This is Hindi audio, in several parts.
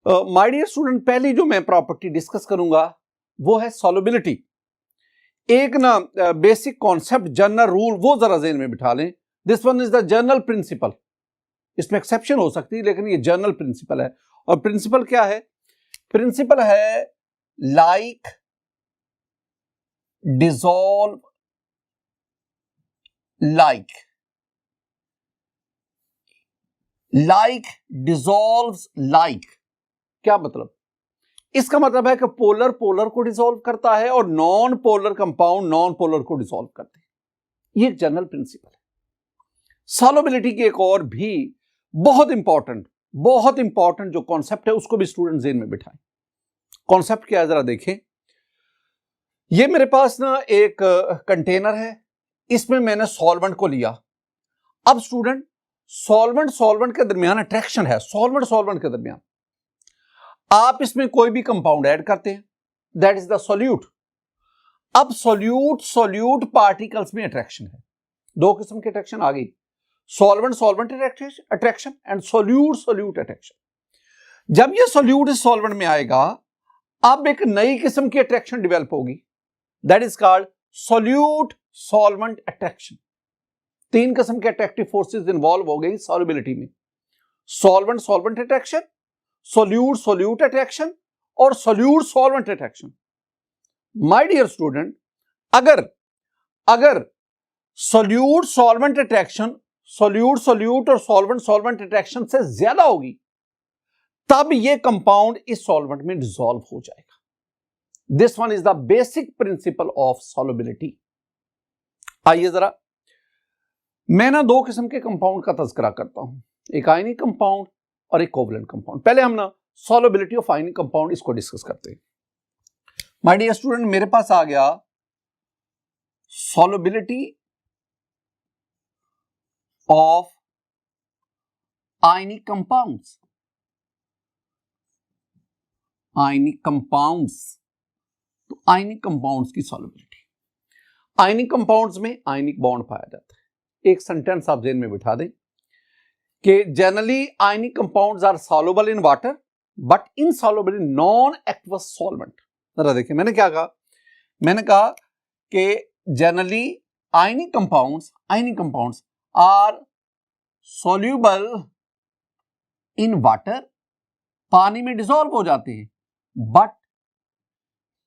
माय डियर स्टूडेंट, पहली जो मैं प्रॉपर्टी डिस्कस करूंगा वो है सॉल्युबिलिटी। एक ना बेसिक कॉन्सेप्ट, जनरल रूल, वो जरा ज़हन में बिठा लें। This one is the general principle. इसमें एक्सेप्शन हो सकती है लेकिन ये जनरल प्रिंसिपल है। और प्रिंसिपल क्या है? प्रिंसिपल है like dissolve like, like dissolves like. क्या मतलब? इसका मतलब है कि पोलर पोलर को डिसॉल्व करता है और non polar compound non polar को डिसॉल्व करते हैं। ये एक जनरल प्रिंसिपल है। सॉल्युबिलिटी की एक और भी बहुत इंपॉर्टेंट जो कॉन्सेप्ट है उसको भी स्टूडेंट ज़हन में बिठाएं। कॉन्सेप्ट क्या है जरा देखें। ये मेरे पास ना एक कंटेनर है, इसमें मैंने सॉल्वेंट को लिया। अब स्टूडेंट, सॉल्वेंट के दरमियान अट्रैक्शन है। सॉल्वेंट के दरमियान आप इसमें कोई भी कंपाउंड ऐड करते हैं, दैट इज द सोल्यूट। अब सोल्यूट पार्टिकल्स में अट्रैक्शन है। दो किस्म के अट्रैक्शन आ गई, solvent attraction and solute attraction. जब ये सोल्यूट इस सॉल्वेंट में आएगा, अब एक नई किस्म की अट्रैक्शन डेवलप होगी, that is called solute solvent attraction. तीन किस्म के अट्रैक्टिव फोर्सेस इन्वॉल्व हो गई सॉल्युबिलिटी में, सॉल्वेंट अट्रैक्शन, सोल्यूट अट्रैक्शन और solute solvent attraction. My dear student, अगर सोल्यूट सॉल्वेंट अट्रैक्शन सोल्यूट और सॉल्वेंट अट्रैक्शन से ज्यादा होगी, तब यह कंपाउंड इस सॉल्वेंट में डिसॉल्व हो जाएगा। This one is the basic principle of solubility. आइए जरा मैं ना दो किस्म के कंपाउंड का तज़किरा करता हूं, एक आयनिक कंपाउंड और एक कोवलेंट कंपाउंड। पहले हम ना सॉल्युबिलिटी ऑफ आयनिक कंपाउंड इसको डिस्कस करते हैं। माय डियर स्टूडेंट, मेरे पास आ गया सॉल्युबिलिटी ऑफ आयनिक कंपाउंड्स। तो आयनिक कंपाउंड्स की सॉल्युबिलिटी, आयनिक कंपाउंड्स में आयनिक बॉन्ड पाया जाता है। एक सेंटेंस आप ज़हन में बिठा दें कि generally ionic compounds are soluble in water but insoluble in non aqueous solvent. जरा देखिए मैंने क्या कहा। मैंने कहा कि generally ionic compounds are soluble in water, पानी में डिसॉल्व हो जाते हैं, but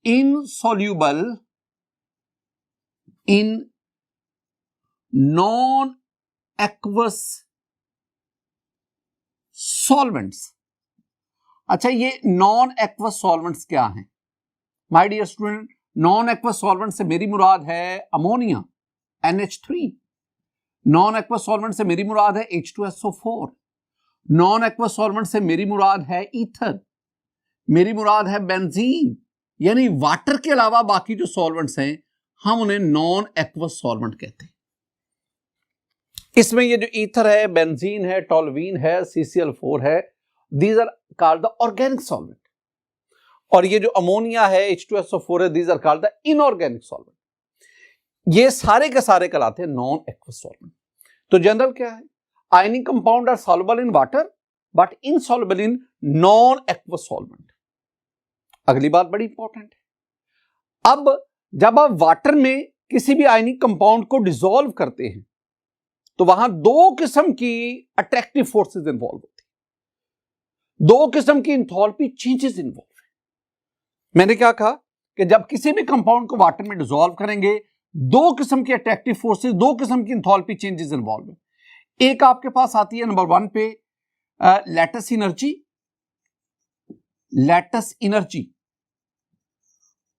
insoluble in non aqueous solvents. अच्छा, ये नॉन एक्वस सॉल्वेंट्स क्या हैं? My dear student, non aqueous solvent से मेरी मुराद है ammonia NH3, non aqueous solvent से मेरी मुराद है H2SO4, नॉन एक्वस सॉल्वेंट से मेरी मुराद है ईथर, मेरी मुराद है बेंजीन। यानी वाटर के अलावा बाकी जो सॉल्वेंट्स हैं हम उन्हें नॉन एक्वस सॉल्वेंट कहते हैं। इसमें ये जो ईथर है, बेंजीन है, टोल्यूइन है, CCl4 है, these are called the organic solvent. और ये जो अमोनिया है, H2SO4 है, these are called the inorganic solvent. ये सारे के सारे कहलाते हैं नॉन एक्वस सॉल्वेंट। तो जनरल क्या है? Ionic compound are soluble in water but insoluble in non aqueous solvent. अगली बात बड़ी इंपॉर्टेंट है। अब जब आप वाटर में किसी भी आयनिक कंपाउंड को डिसॉल्व करते हैं तो वहां दो किस्म की अट्रैक्टिव फोर्सेस इन्वॉल्व होती हैं, दो किस्म की इंथैल्पी चेंजेस इन्वॉल्व है। मैंने क्या कहा कि जब किसी भी कंपाउंड को वाटर में डिसॉल्व करेंगे, दो किस्म की अट्रैक्टिव फोर्सेस, दो किस्म की इंथैल्पी चेंजेस इन्वॉल्व है। एक आपके पास आती है नंबर 1 पे लैटिस एनर्जी,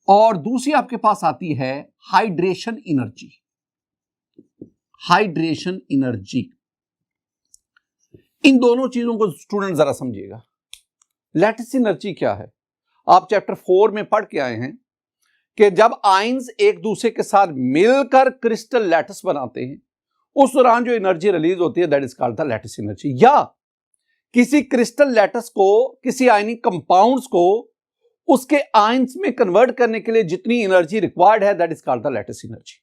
और दूसरी आपके पास आती है हाइड्रेशन एनर्जी। इन दोनों चीजों को स्टूडेंट जरा समझिएगा। लैटिस एनर्जी क्या है? आप चैप्टर 4 में पढ़ के आए हैं कि जब आयंस एक दूसरे के साथ मिलकर क्रिस्टल लैटिस बनाते हैं, उस दौरान जो एनर्जी रिलीज होती है that is called the lattice energy. या किसी क्रिस्टल लैटिस को, किसी आयनिक कंपाउंड्स को उसके आयंस में कन्वर्ट करने के लिए जितनी एनर्जी रिक्वायर्ड है that is called the lattice energy.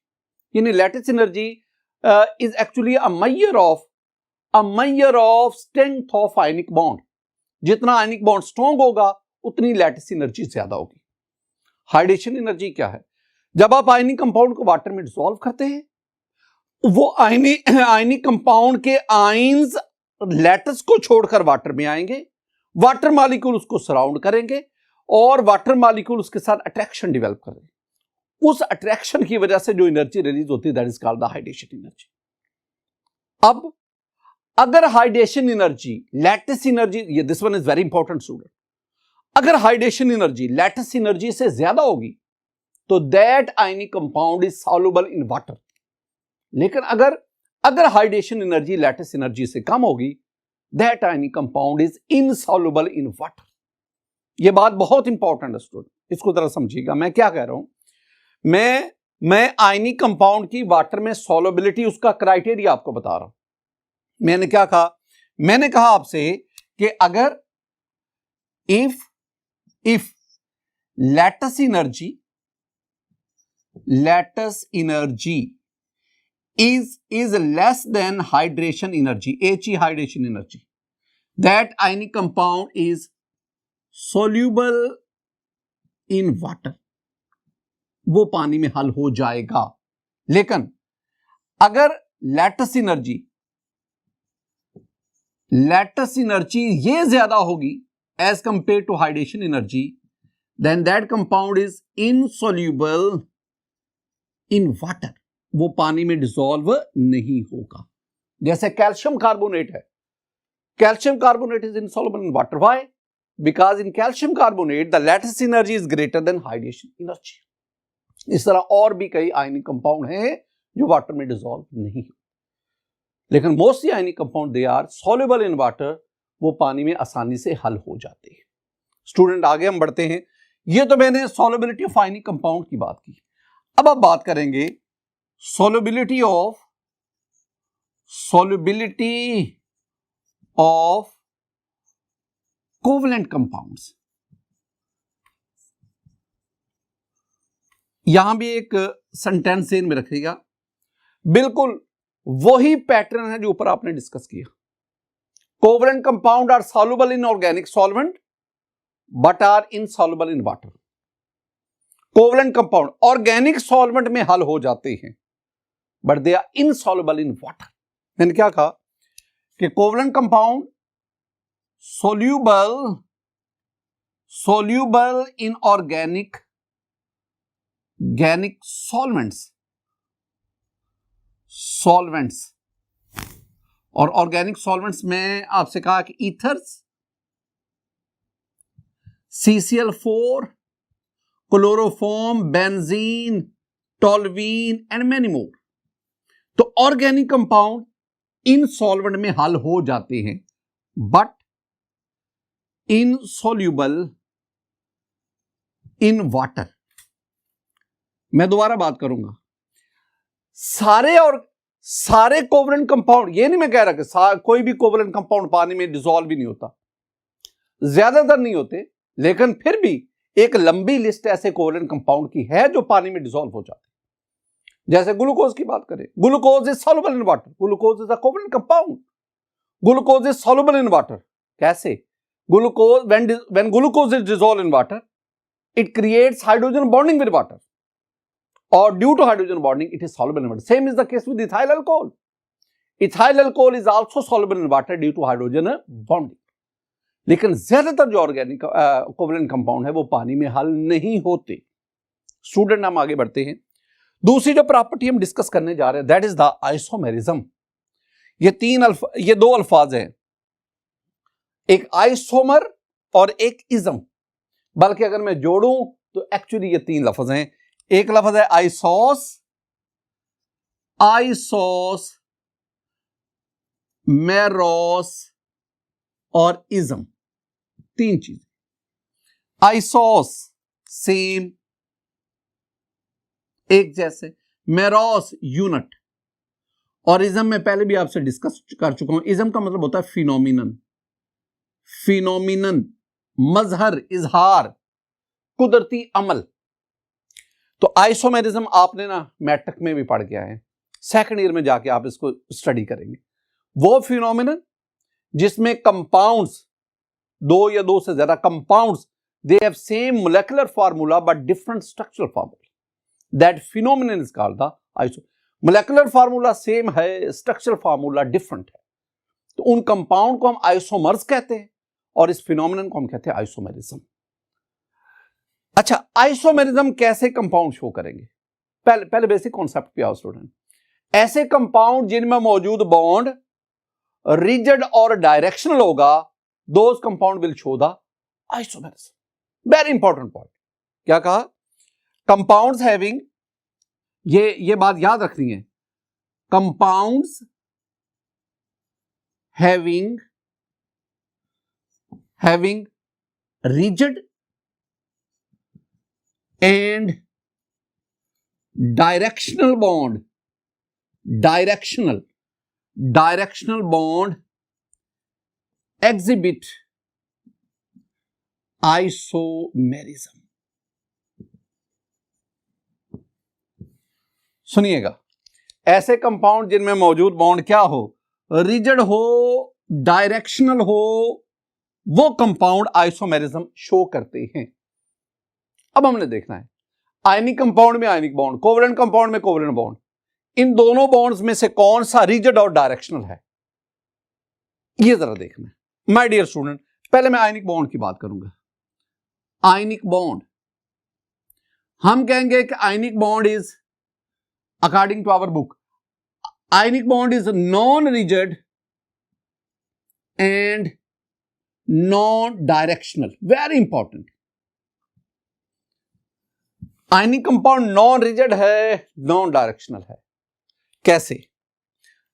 यानी lattice energy is actually a measure of strength of ionic bond. जितना आयनिक बॉन्ड स्ट्रॉन्ग होगा उतनी लैटिस एनर्जी ज्यादा होगी। हाइड्रेशन एनर्जी क्या है? जब आप आयनिक कंपाउंड को वाटर में डिसॉल्व करते हैं, वो आयनिक कंपाउंड के आयंस लैटिस को छोड़कर वाटर में आएंगे, वाटर मॉलिक्यूल उसको सराउंड करेंगे और वाटर मॉलिक्यूल उसके साथ अट्रैक्शन डेवलप करेंगे। उस अट्रैक्शन की वजह से जो एनर्जी रिलीज होती है that is called the hydration energy. अब अगर हाइड्रेशन एनर्जी लैटिस एनर्जी, ये this one is very important student, अगर हाइड्रेशन एनर्जी लैटिस एनर्जी से ज्यादा होगी तो that ionic compound is soluble in water. लेकिन अगर हाइड्रेशन एनर्जी लैटिस एनर्जी से कम होगी that ionic compound is insoluble in water. यह बात बहुत इंपॉर्टेंट है स्टूडेंट, इसको जरा समझिएगा मैं क्या कह रहा हूं। मैं आयनिक कंपाउंड की वाटर में सॉल्युबिलिटी, उसका क्राइटेरिया आपको बता रहा हूं। मैंने क्या कहा? मैंने कहा आपसे कि अगर if lattice energy is less than hydration energy, He hydration energy, that ionic compound is soluble in water, वो पानी में हल हो जाएगा। लेकिन अगर लैटिस एनर्जी ये ज्यादा होगी as compare to hydration energy, then that compound is insoluble in water, वो पानी में डिसॉल्व नहीं होगा। जैसे कैल्शियम कार्बोनेट है, calcium carbonate is insoluble in water, why? Because in calcium carbonate the lattice energy is greater than hydration energy. इस तरह और भी कई आयनिक कंपाउंड हैं जो वाटर में डिसॉल्व नहीं होते, लेकिन mostly ionic compound they are soluble in water, वो पानी में आसानी से हल हो जाते हैं। स्टूडेंट आगे हम बढ़ते हैं। ये तो मैंने सॉल्युबिलिटी ऑफ आयनिक कंपाउंड की बात की। अब आप बात करेंगे solubility of covalent compounds। यहां भी एक सेंटेंस ध्यान में रखिएगा, बिल्कुल वही पैटर्न है जो ऊपर आपने डिस्कस किया। Covalent compound are soluble in organic solvent but are insoluble in water। Covalent compound organic solvent में हल हो जाते हैं but they are insoluble in water. मैंने क्या कहा कि covalent compound soluble in organic solvents और ऑर्गेनिक सॉल्वेंट्स में आपसे कहा कि ethers, CCl4, chloroform, benzene, toluene and many more. तो ऑर्गेनिक कंपाउंड इन सॉल्वेंट में हल हो जाते हैं बट इनसॉल्युबल इन वाटर। मैं दोबारा बात करूंगा, सारे कोवलेंट कंपाउंड, ये नहीं मैं कह रहा कि कोई भी कोवलेंट कंपाउंड पानी में डिसॉल्व भी नहीं होता, ज्यादातर नहीं होते, लेकिन फिर भी एक लंबी लिस्ट ऐसे कोवलेंट कंपाउंड की है जो पानी में डिसॉल्व हो जाते हैं। जैसे ग्लूकोज की बात करें, glucose is soluble in water, glucose is a covalent compound, glucose is soluble in water. कैसे? Glucose when glucose is dissolve in water it creates hydrogen bonding with water और due to hydrogen bonding it is soluble in water. Same is the case with ethyl alcohol. Ethyl alcohol is also soluble in water due to hydrogen bonding. लेकिन ज्यादातर जो ऑर्गेनिक कोवलेंट कंपाउंड है वो पानी में हल नहीं होते। स्टूडेंट हम आगे बढ़ते हैं। दूसरी जो प्रॉपर्टी हम डिस्कस करने जा रहे हैं दैट इज द आइसोमेरिज्म। ये दो अल्फाज हैं, एक आइसोमर और एक इज्म, बल्कि अगर मैं जोड़ूं तो एक्चुअली ये तीन लफ्ज हैं। एक लफ्ज है आइसोस, मेरोस और इज्म, तीन चीज। आइसोस सेम, एक जैसे, मेरोस यूनिट, और इज्म में पहले भी आपसे डिस्कस कर चुका हूं। इज्म का मतलब होता है फिनोमिनन, मजहर, इजहार, कुदरती अमल। तो आइसोमेरिज्म आपने ना मैट्रिक में भी पढ़ के आए हैं, सेकंड ईयर में जाके आप इसको स्टडी करेंगे। वो फिनोमिनन जिसमें कंपाउंड्स दो या दो से ज्यादा compounds, they have same molecular formula but different structural formula. That phenomenon is called the iso. Molecular formula same है, structural formula different है. तो उन कंपाउंड को हम आइसोमर्स कहते हैं और इस फिनोमिनन को हम कहते हैं आइसोमेरिज्म. अच्छा, आइसोमेरिज्म कैसे कंपाउंड शो करेंगे? पहले बेसिक कॉन्सेप्ट पे आओ स्टूडेंट. ऐसे कंपाउंड जिनमें मौजूद बॉन्ड रिजिड और डायरेक्शनल होगा, those compound will show the isomerism. Very important point. क्या कहा? कंपाउंड्स हैविंग, ये बात याद रखनी है, compounds having rigid and directional bond exhibit isomerism. सुनिएगा, ऐसे कंपाउंड जिनमें मौजूद बॉन्ड क्या हो, रिजिड हो, डायरेक्शनल हो, वो कंपाउंड आइसोमेरिज्म शो करते हैं. अब हमने देखना है आयनिक कंपाउंड में आयनिक बॉन्ड, कोवलेंट कंपाउंड में कोवलेंट बॉन्ड, इन दोनों बॉन्ड्स में से कौन सा रिजिड और डायरेक्शनल है, ये जरा देखना है. माय डियर स्टूडेंट, पहले मैं आयनिक बॉन्ड की बात करूंगा. आयनिक बॉन्ड, हम कहेंगे कि ionic bond is, according to our book, ionic bond is non-rigid and non-directional. Very important. ionic compound non-rigid है, non-directional है. कैसे?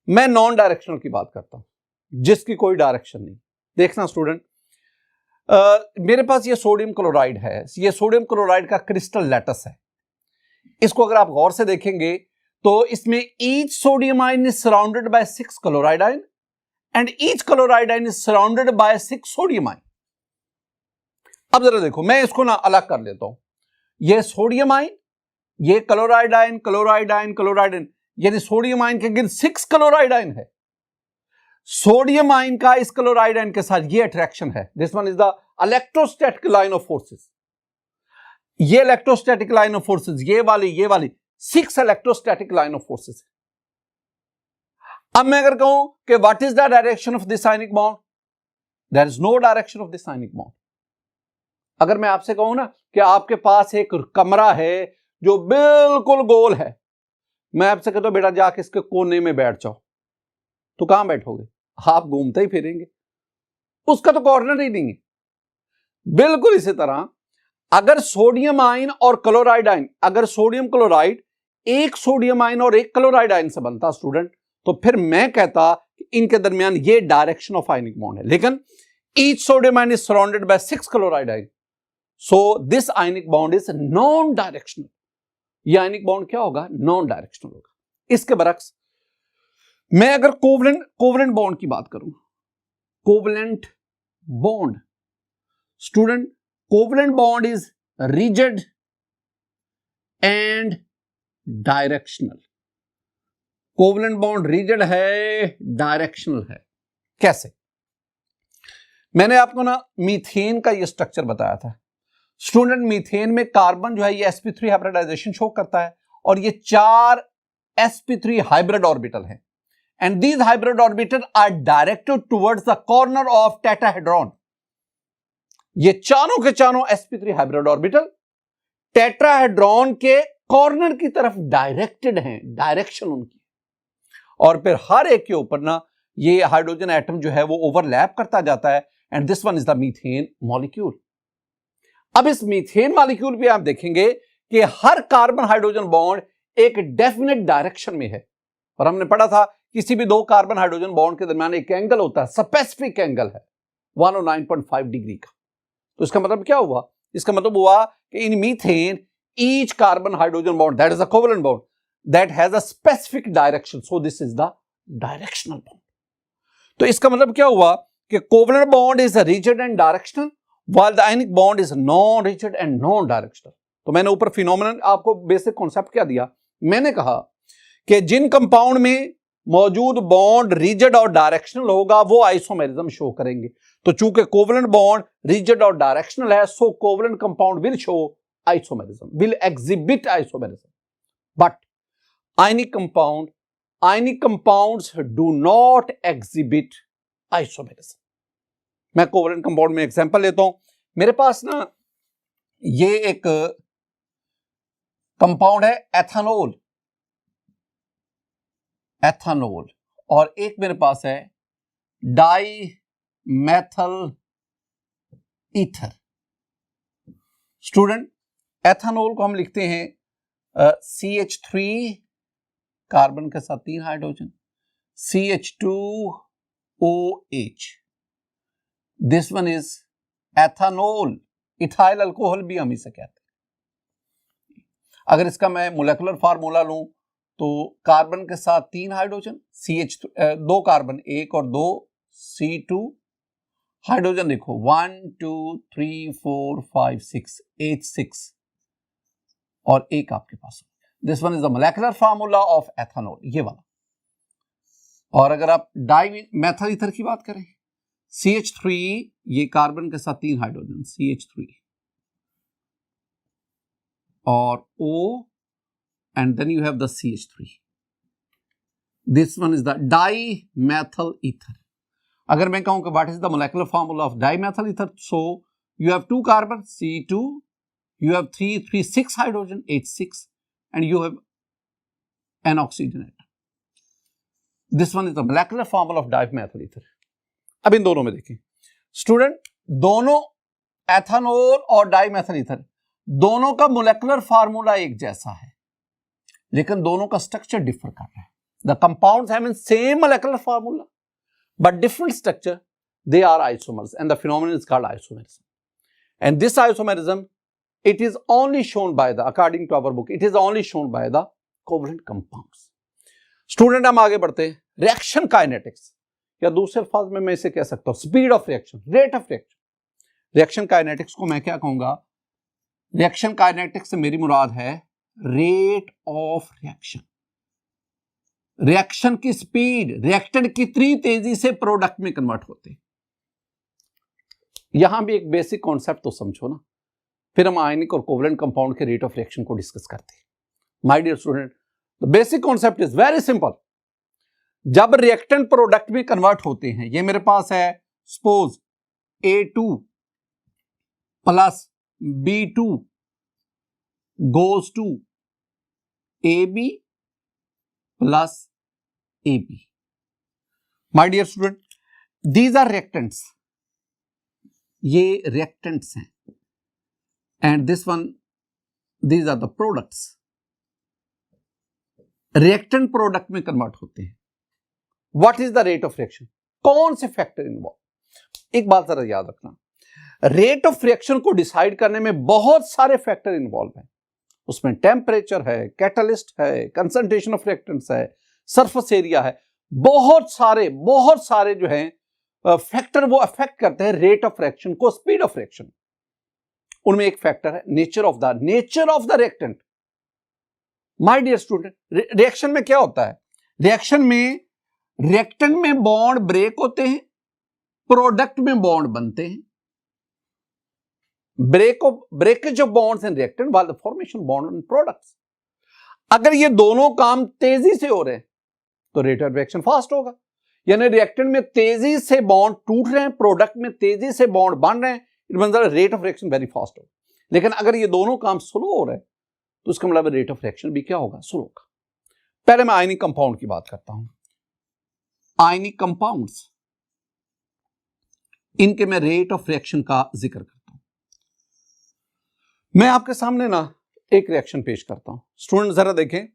मैं non-directional की बात करता हूं, जिसकी कोई डायरेक्शन नहीं. देखना स्टूडेंट, मेरे पास ये सोडियम क्लोराइड है. ये सोडियम क्लोराइड का क्रिस्टल लैटस है. इसको अगर आप गौर से देखेंगे तो इसमें each sodium ion is surrounded by 6 chloride ion and each chloride ion is surrounded by 6 sodium ion. अब जरा देखो, मैं इसको ना अलग कर लेता हूं. ये सोडियम आयन, ये chloride ion, chloride ion, chloride ion, यानी सोडियम आयन के गिर्द 6 क्लोराइड आयन है. सोडियम आयन का इस क्लोराइड आयन के साथ ये अट्रैक्शन है. This one is the electrostatic line of forces. ये इलेक्ट्रोस्टैटिक लाइन ऑफ फोर्सेस, ये वाली 6 इलेक्ट्रोस्टैटिक लाइन ऑफ फोर्सेस. अब मैं अगर कहूं कि what is the direction of this ionic bond, there is no direction of this ionic bond. अगर मैं आपसे कहूं ना कि आपके पास एक कमरा है जो बिल्कुल गोल है, मैं आपसे कहता हूं बेटा जाके इसके कोने में बैठ जाओ, तो कहां बैठोगे? आप घूमते ही फिरेंगे, उसका तो कॉर्नर ही नहीं है. बिल्कुल इसी तरह अगर सोडियम आयन और क्लोराइड आयन, अगर सोडियम क्लोराइड एक सोडियम आयन और एक क्लोराइड आयन से बनता स्टूडेंट, तो फिर मैं कहता कि इनके दरमियान ये डायरेक्शन ऑफ आयनिक बॉन्ड है. लेकिन each sodium ion is surrounded by 6 chloride ion, so this ionic bond is non directional. ये आयनिक बॉन्ड क्या होगा? नॉन डायरेक्शनल होगा. इसके बरक्स मैं अगर कोवलेंट बॉन्ड की बात करूं, covalent bond student, covalent bond is rigid and directional. Covalent bond rigid है, डायरेक्शनल है. कैसे? मैंने आपको ना मीथेन का ये स्ट्रक्चर बताया था स्टूडेंट. मीथेन में कार्बन जो है ये sp3 हाइब्रिडाइजेशन शो करता है और ये 4 sp3 हाइब्रिड ऑर्बिटल है. And these hybrid orbital are directed towards the corner of tetrahedron. ये चारों के चारों sp3 हाइब्रिड ऑर्बिटल टेट्राहेड्रॉन के कॉर्नर की तरफ डायरेक्टेड हैं, डायरेक्शन उनकी. और फिर हर एक के ऊपर ना ये हाइड्रोजन एटम जो है वो ओवरलैप करता जाता है. And this one is the methane molecule. अब इस मीथेन मॉलिक्यूल पे आप देखेंगे कि हर कार्बन हाइड्रोजन बॉन्ड एक डेफिनेट डायरेक्शन में है. और हमने पढ़ा था किसी भी दो कार्बन हाइड्रोजन बॉन्ड के दरमियान एक एंगल होता है, स्पेसिफिक एंगल है 109.5 डिग्री का. तो इसका मतलब क्या हुआ? इसका मतलब हुआ कि इन methane each carbon hydrogen bond, that is a covalent bond, that has a specific direction, so this is the directional bond. तो इसका मतलब क्या हुआ कि covalent bond is a rigid and directional while the ionic bond is non-rigid and non-directional. तो मैंने ऊपर फिनोमेनन आपको बेसिक कॉन्सेप्ट क्या दिया? मैंने कहा कि जिन कंपाउंड में मौजूद बॉन्ड रिजिड और डायरेक्शनल होगा वो आइसोमेरिज्म शो करेंगे. तो चूंकि कोवलेंट बॉन्ड रिजिड और डायरेक्शनल है, so covalent compound will show isomerism, will exhibit isomerism. But ionic compounds do not exhibit isomerism. मैं कोवलेंट कंपाउंड में एग्जांपल लेता हूं. मेरे पास ना ये एक कंपाउंड है एथेनॉल, और एक मेरे पास है dimethyl ether. Student, ethanol को हम लिखते हैं CH3 कार्बन के साथ 3 hydrogen, CH2OH. This one is ethanol. Ethyl alcohol भी हम इसे कहते हैं. अगर इसका मैं मोलेकुलर फार्मूला लूं तो कार्बन के साथ 3 हाइड्रोजन, दो कार्बन, एक और दो, C2. हाइड्रोजन देखो 1 2 3 4 5 6 H6 और एक आपके पास. This one is the molecular formula of ethanol, ये वाला. और अगर आप डाई मैथल ईथर की बात करें, CH3, ये कार्बन के साथ 3 हाइड्रोजन, CH3 और O, and then you have the CH3. This one is the dimethyl ether. अगर मैं कहूं कि what is the molecular formula of dimethyl ether, so you have 2 carbon, C2, you have 6 hydrogen, H6, and you have an oxygen atom. This one is the molecular formula of dimethyl ether. अब इन दोनों में देखिए स्टूडेंट, दोनों एथेनॉल और डाइमेथल ईथर दोनों का मोलेकुलर फार्मूला एक जैसा है, लेकिन दोनों का स्ट्रक्चर डिफर कर रहा है. The compounds have same molecular formula but different structure, they are isomers, and the phenomenon is called isomerism. And this isomerism, it is only shown by the, according to our book, it is only shown by the covalent compounds. Student, हम आगे बढ़ते हैं. रिएक्शन काइनेटिक्स, या दूसरे अल्फाज में मैं इसे कह सकता हूं speed of reaction, rate of reaction. Reaction kinetics को मैं क्या कहूंगा? रिएक्शन काइनेटिक्स से मेरी मुराद है रेट ऑफ रिएक्शन. रिएक्शन की स्पीड, रिएक्टेंट कितनी तेजी से प्रोडक्ट में कन्वर्ट होते हैं. यहां भी एक बेसिक कॉन्सेप्ट तो समझो ना, फिर हम आयनिक और कोवलेंट कंपाउंड के रेट ऑफ रिएक्शन को डिस्कस करते हैं. My dear student, the basic concept is very simple. जब रिएक्टेंट प्रोडक्ट में कन्वर्ट होते हैं, ये मेरे पास है suppose A2 plus B2 goes to AB plus AB. My dear student, these are reactants. ये reactants हैं, and this one, these are the products. Reactant product में convert होते हैं. What is the rate of reaction? कौन से फैक्टर इन्वॉल्व? एक बात जरा याद रखना, रेट ऑफ रिएक्शन को डिसाइड करने में बहुत सारे फैक्टर इन्वॉल्व हैं. उसमें टेम्परेचर है, कैटलिस्ट है, कंसंट्रेशन ऑफ रिएक्टेंट्स है, सरफेस एरिया है, बहुत सारे जो हैं फैक्टर वो अफेक्ट करते हैं रेट ऑफ रिएक्शन को, स्पीड ऑफ रिएक्शन. उनमें एक फैक्टर है nature of the reactant. My dear student, reaction में क्या होता है? रिएक्शन में रिएक्टेंट में बॉन्ड ब्रेक होते हैं, प्रोडक्ट में बॉन्ड बनते हैं. breakage of bonds in reactant while the formation bond in products. अगर ये दोनों काम तेजी से हो रहे हैं तो रेट ऑफ रिएक्शन फास्ट होगा. यानी रिएक्टेंट में तेजी से बॉन्ड टूट रहे हैं, प्रोडक्ट में तेजी से बॉन्ड बन रहे हैं, it means the rate of reaction very fast होगा. लेकिन अगर ये दोनों काम स्लो हो रहे हैं तो उसका मतलब रेट ऑफ रिएक्शन भी क्या होगा? स्लो होगा. पहले मैं आयनिक कंपाउंड की बात करता हूं. आयनिक कंपाउंड्स, इनके मैं रेट ऑफ रिएक्शन का जिक्र करता हूं. मैं आपके सामने ना एक रिएक्शन पेश करता हूं. स्टूडेंट जरा देखें,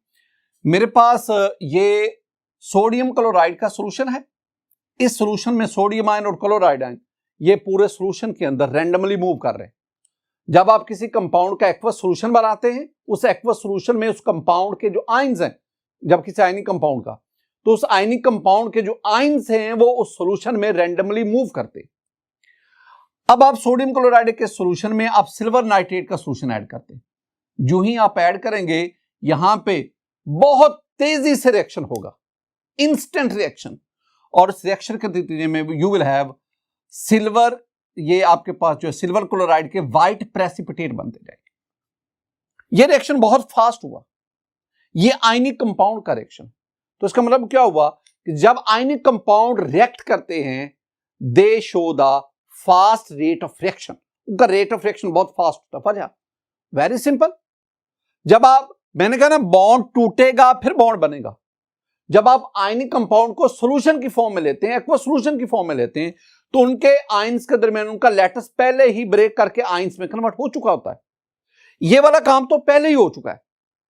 मेरे पास ये सोडियम क्लोराइड का सॉल्यूशन है. इस सॉल्यूशन में सोडियम आयन और क्लोराइड आयन ये पूरे सॉल्यूशन के अंदर रैंडमली मूव कर रहे हैं. जब आप किसी कंपाउंड का एक्वस सॉल्यूशन बनाते हैं, उस एक्वस सॉल्यूशन में उस कंपाउंड के जो आयंस हैं, जब किसी आयनिक कंपाउंड का, तो उस आयनिक कंपाउंड के जो आयंस हैं वो उस सॉल्यूशन में रैंडमली मूव करते हैं. अब आप सोडियम क्लोराइड के सॉल्यूशन में आप सिल्वर नाइट्रेट का सॉल्यूशन ऐड करते हैं. जो ही आप ऐड करेंगे यहां पे बहुत तेजी से रिएक्शन होगा, इंस्टेंट रिएक्शन, और इस रिएक्शन के नतीजे में यू विल हैव सिल्वर, ये आपके पास जो है सिल्वर क्लोराइड के व्हाइट प्रेसिपिटेट बनते जाएंगे। ये रिएक्शन बहुत फास्ट हुआ, ये आयनिक कंपाउंड का रिएक्शन। तो इसका मतलब क्या हुआ कि जब आयनिक कंपाउंड रिएक्ट करते हैं दे show the fast rate of reaction. उनका रेट ऑफ रिएक्शन बहुत फास्ट होता है। वजह वेरी सिंपल, जब आप, मैंने कहा ना बॉन्ड टूटेगा फिर बॉन्ड बनेगा। जब आप आयनिक कंपाउंड को सॉल्यूशन की फॉर्म में लेते हैं, एक्वा सॉल्यूशन की फॉर्म में लेते हैं, तो उनके आयंस के दरमियान उनका लैटिस पहले ही ब्रेक करके आयंस में कन्वर्ट हो चुका होता है। ये वाला काम तो पहले ही हो चुका है।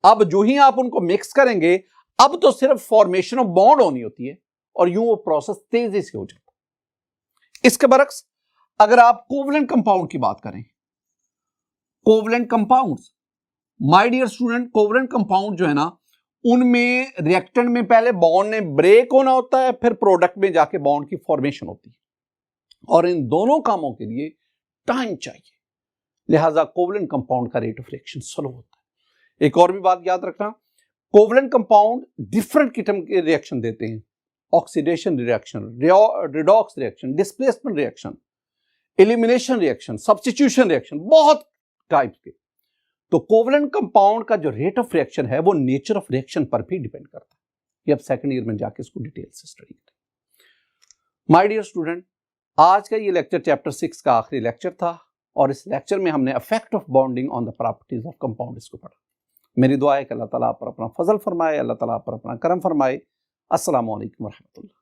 अब जो ही आप उनको मिक्स करेंगे, अब तो सिर्फ फॉर्मेशन ऑफ बॉन्ड होनी होती है और यूं वो प्रोसेस तेजी से हो जाता है। इसके बरक्स अगर आप कोवलेंट कंपाउंड की बात करें, covalent compounds, my dear student, covalent compound जो है ना, उनमें रिएक्टेंट में पहले बॉन्ड ने ब्रेक होना होता है, फिर प्रोडक्ट में जाके बॉन्ड की फॉर्मेशन होती है, और इन दोनों कामों के लिए टाइम चाहिए। लिहाजा कोवलेंट कंपाउंड का रेट ऑफ रिएक्शन स्लो होता है। एक और भी बात याद रखना, कोवलेंट कंपाउंड डिफरेंट किस्म के रिएक्शन देते हैं। Oxidation reaction, redox reaction, displacement reaction, elimination reaction, substitution reaction, बहुत टाइप्स के। तो कोवलेंट कंपाउंड का जो रेट ऑफ रिएक्शन है वो नेचर ऑफ रिएक्शन पर भी डिपेंड करता है। ये अब सेकंड ईयर में जाके इसको डिटेल से स्टडी करें। माय डियर स्टूडेंट, आज का ये लेक्चर चैप्टर 6 का आखिरी लेक्चर था और इस लेक्चर में हमने effect of bonding on the properties of compound इसको पढ़ा। मेरी दुआ है कि अल्लाह ताला आप पर अपना फजल फरमाए, अल्लाह ताला आप पर अपना करम फरमाए। अस्सलामु अलैकुम व रहमतुल्लाह।